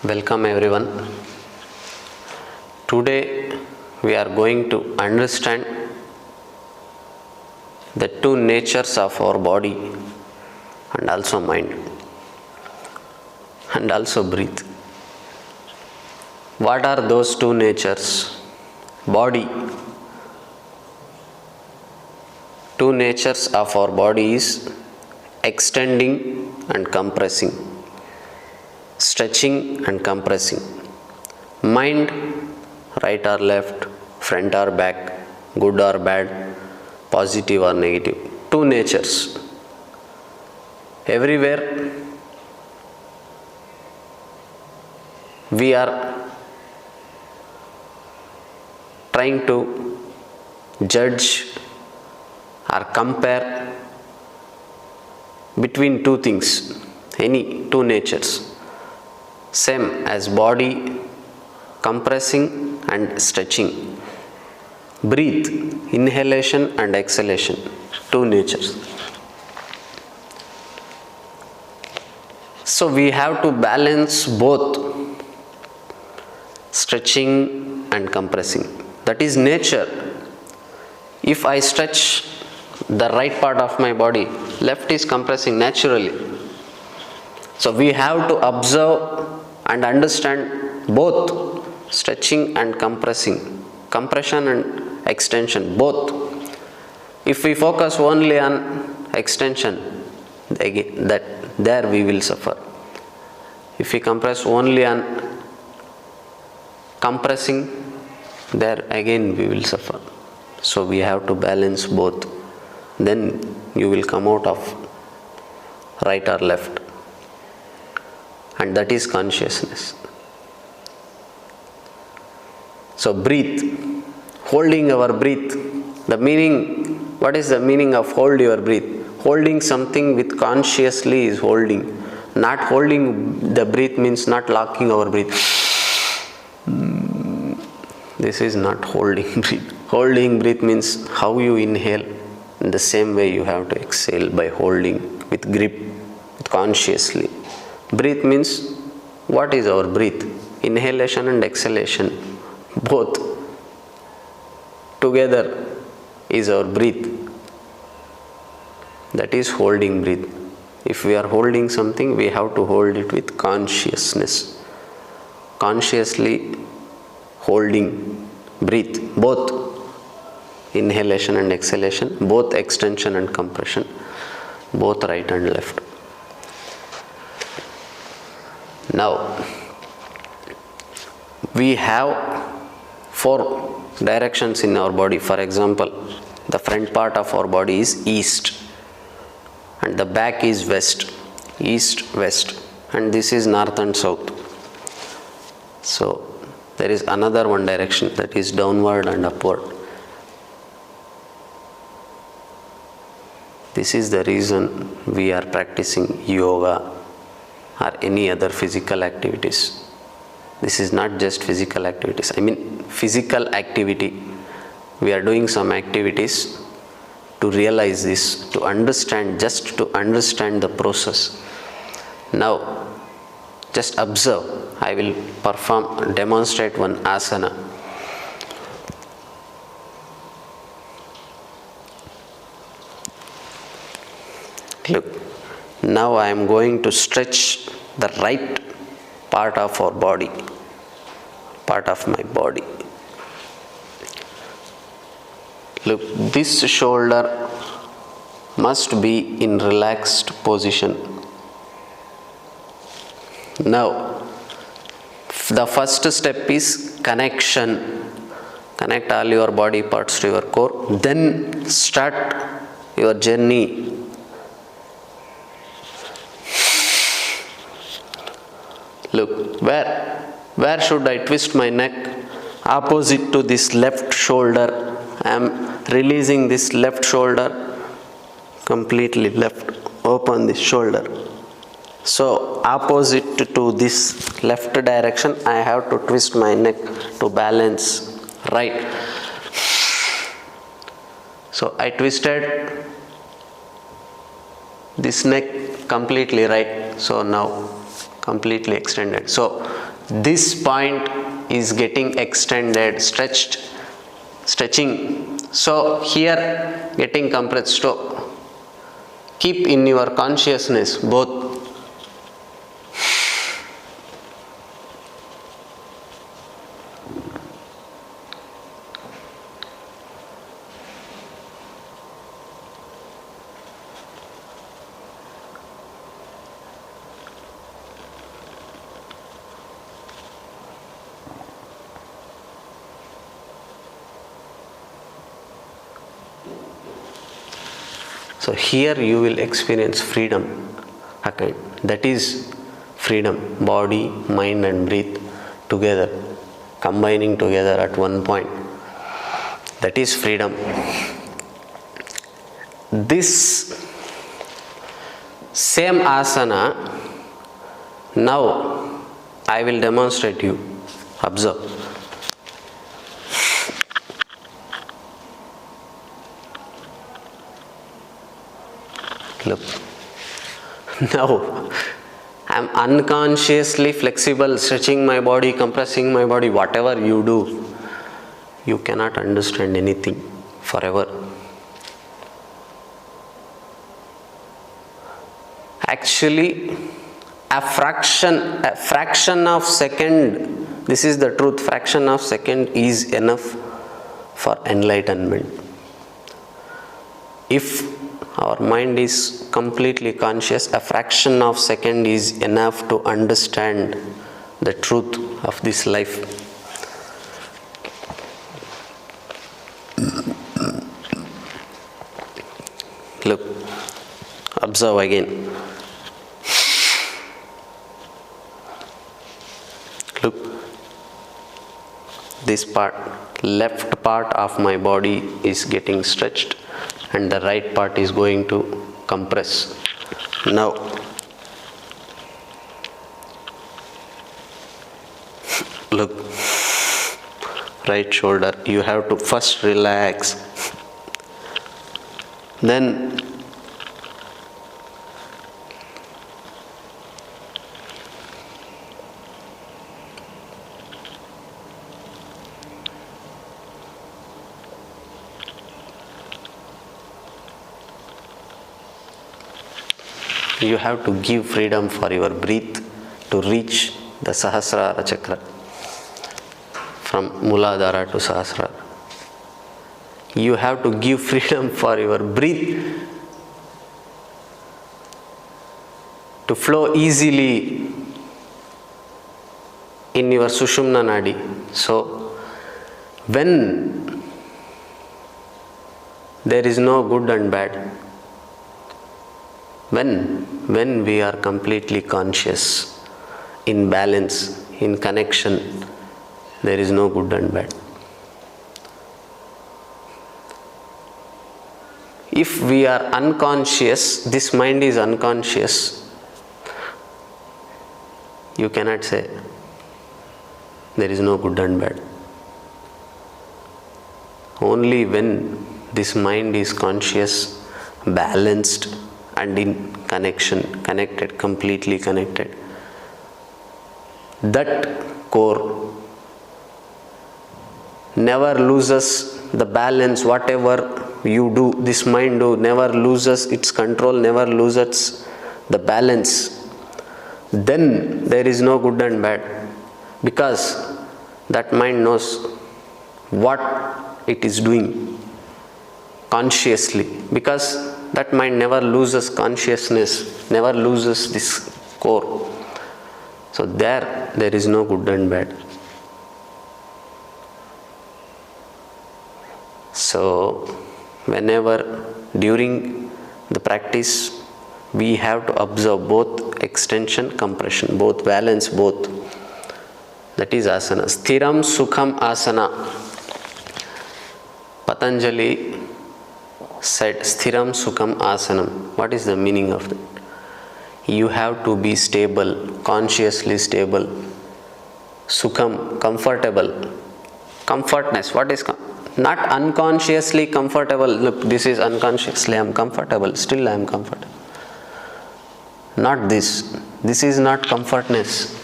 Welcome everyone. Today we are going to understand the two natures of our body and also mind and also breathe. What are those two natures? Body. Two natures of our body is extending and compressing, stretching and compressing. Mind, right or left, front or back, good or bad, positive or negative. Two natures. Everywhere we are trying to judge or compare between two things, any two natures. Same as body, compressing and stretching. Breathe, inhalation and exhalation, two natures. So we have to balance both stretching and compressing. That is nature. If I stretch the right part of my body, left is compressing naturally. So we have to observe and understand both stretching and compressing, compression and extension, both. If we focus only on extension, there we will suffer. If we compress only on compressing, there again we will suffer. So we have to balance both. Then you will come out of right or left. And that is consciousness. So breathe, holding our breath. The meaning, what is the meaning of hold your breath? Holding something with consciously is holding. Not holding the breath means not locking our breath. This is not holding breath. Holding breath means how you inhale. In the same way you have to exhale by holding with grip, with consciously. Breath means, what is our breath? Inhalation and exhalation, both together is our breath. That is holding breath. If we are holding something, we have to hold it with consciousness. Consciously holding breath, both inhalation and exhalation, both extension and compression, both right and left. Now, we have four directions in our body. For example, the front part of our body is east and the back is west, east, west, and this is north and south. So, there is another one direction, that is downward and upward. This is the reason we are practicing yoga or any other physical activities. This is not just physical activities. I mean physical activity. We are doing some activities to realize this, to understand, just to understand the process. Now, just observe. I will demonstrate one asana. Look, now I am going to stretch the right part of our body, part of my body. Look, this shoulder must be in relaxed position. Now, the first step is connection. Connect all your body parts to your core. Then start your journey. Look, where should I twist my neck? Opposite to this left shoulder. I am releasing this left shoulder, completely left, open this shoulder. So opposite to this left direction, I have to twist my neck to balance right. So I twisted this neck completely right. So now completely extended. So This point is getting extended, stretching. So here getting compressed. So keep in your consciousness both. So here you will experience freedom. Okay. That is freedom. Body, mind and breath together, combining together at one point. That is freedom. This same asana, now I will demonstrate you. Observe. Look. Now I am unconsciously flexible, stretching my body, compressing my body. Whatever you do, you cannot understand anything forever. Actually, a fraction of second, this is the truth, fraction of second is enough for enlightenment. If our mind is completely conscious, a fraction of second is enough to understand the truth of this life. Look, observe again. Look, this part, left part of my body is getting stretched and the right part is going to compress. Now, look, right shoulder, you have to first relax, then you have to give freedom for your breath to reach the Sahasrara chakra, from Muladhara to Sahasrara. You have to give freedom for your breath to flow easily in your Sushumna Nadi. So, when there is no good and bad, when we are completely conscious, in balance, in connection, there is no good and bad. If we are unconscious, this mind is unconscious, you cannot say there is no good and bad. Only when this mind is conscious, balanced and in connection, connected, completely connected, that core never loses the balance. Whatever you do, this mind do, never loses its control, never loses the balance. Then there is no good and bad, because that mind knows what it is doing consciously, because that mind never loses consciousness, never loses this core. So there is no good and bad. So whenever during the practice, we have to observe both extension, compression, both balance, both. That is asana. Sthiram Sukham Asana. Patanjali said Sthiram Sukham Asanam. What is the meaning of that? You have to be stable, consciously stable. Sukham, comfortable. Comfortness. What is not unconsciously comfortable? Look, this is unconsciously I am comfortable. Still I am comfortable. Not this. This is not comfortness.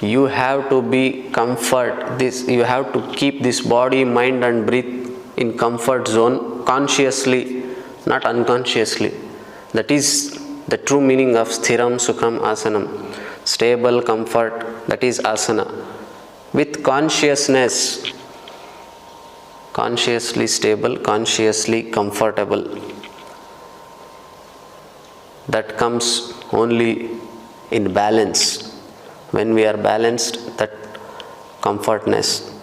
You have to be comfort this, you have to keep this body, mind and breath in comfort zone consciously, not unconsciously. That is the true meaning of sthiram sukham asanam. Stable comfort, that is asana. With consciousness, consciously stable, consciously comfortable. That comes only in balance. When we are balanced, that comfortness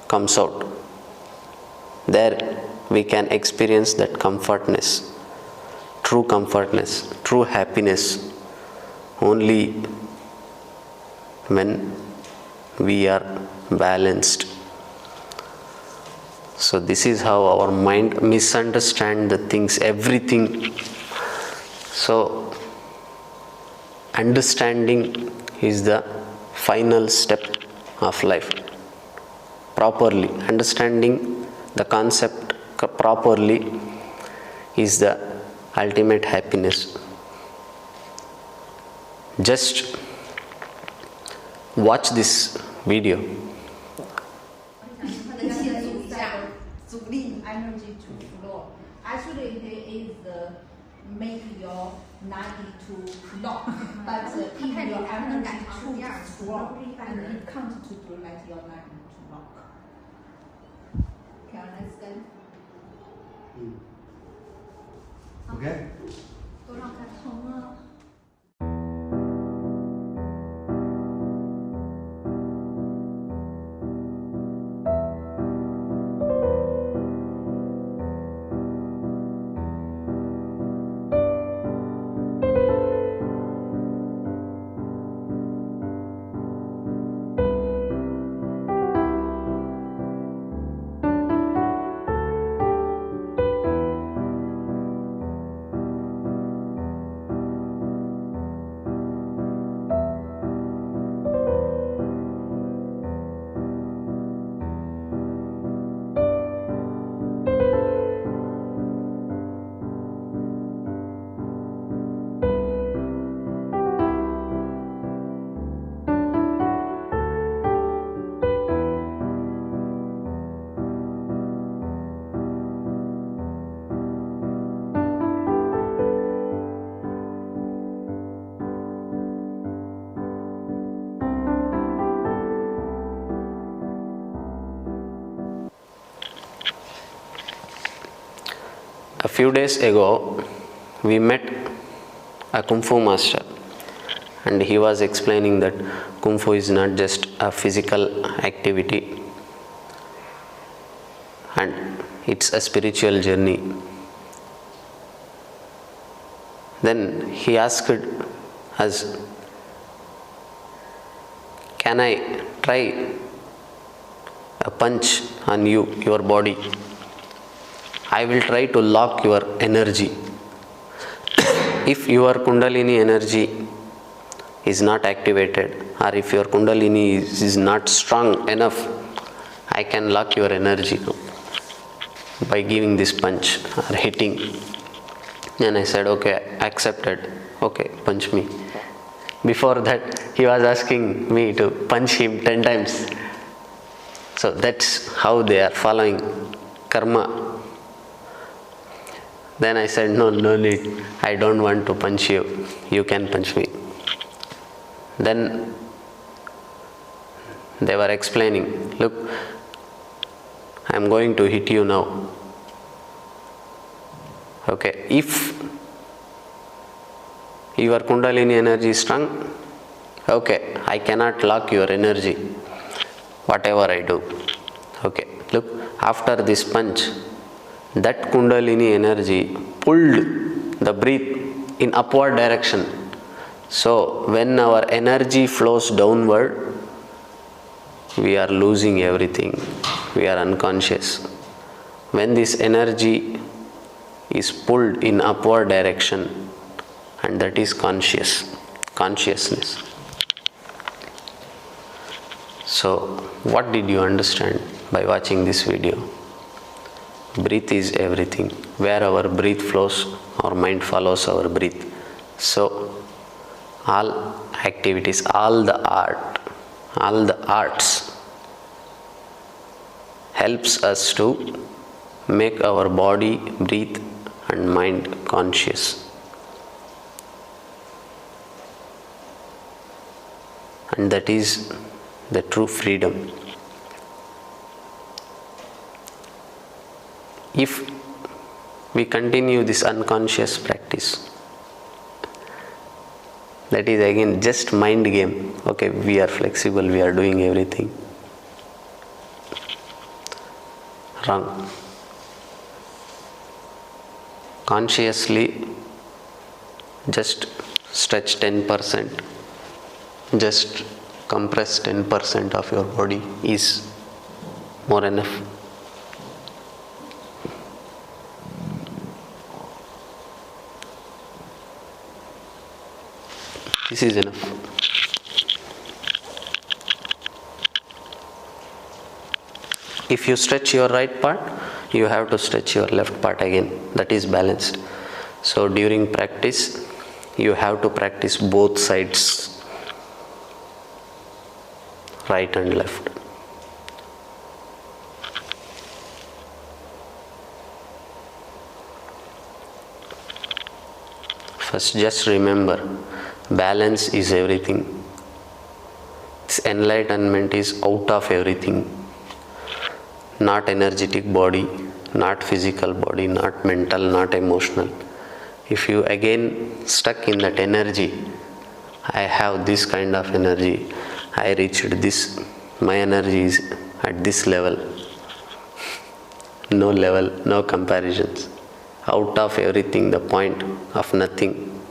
comes out. There we can experience that comfortness, true happiness, only when we are balanced. So this is how our mind misunderstands the things, everything. So understanding is the final step of life. Properly understanding the concept properly is the ultimate happiness. Just watch this video. Energy to flow. Actually, it is make your 90 to lock, but if your energy too strong, and it can't to do like your 90 to lock. Can you understand? Okay. 都让它通了。A few days ago, we met a Kung Fu master, and he was explaining that Kung Fu is not just a physical activity, and it's a spiritual journey. Then he asked us, can I try a punch on you, your body? I will try to lock your energy. If your kundalini energy is not activated, or if your kundalini is not strong enough, I can lock your energy by giving this punch or hitting. And I said, okay, accepted. Okay, punch me. Before that, he was asking me to punch him 10 times. So that's how they are following karma. Then I said, no need, I don't want to punch you, you can punch me. Then they were explaining, look, I am going to hit you now. Okay, if your kundalini energy is strong, okay, I cannot lock your energy, whatever I do. Okay, look, after this punch, that kundalini energy pulled the breath in upward direction. So when our energy flows downward, we are losing everything. We are unconscious. When this energy is pulled in upward direction, and that is consciousness. So what did you understand by watching this video? Breath is everything. Where our breath flows, our mind follows our breath. So all activities, all the arts helps us to make our body, breathe and mind conscious. And that is the true freedom. If we continue this unconscious practice, that is again just mind game. Okay, we are flexible, we are doing everything. Wrong. Consciously just stretch 10%, just compress 10% of your body is more enough. This is enough. If you stretch your right part, you have to stretch your left part again. That is balanced. So during practice, you have to practice both sides, right and left. First, just remember, balance is everything. This enlightenment is out of everything. Not energetic body, not physical body, not mental, not emotional. If you again stuck in that energy, I have this kind of energy, I reached this, my energy is at this level, no comparisons. Out of everything, the point of nothing.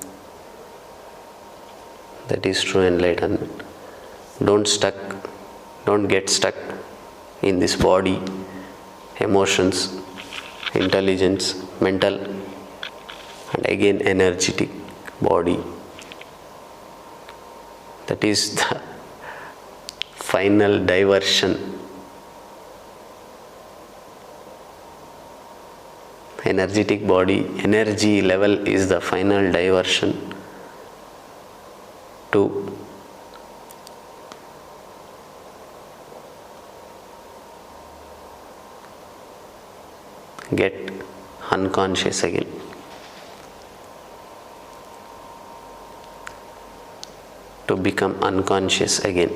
That is true enlightenment. Don't get stuck in this body, emotions, intelligence, mental, and again energetic body. That is the final diversion. Energetic body, energy level is the final diversion to get unconscious again. To become unconscious again.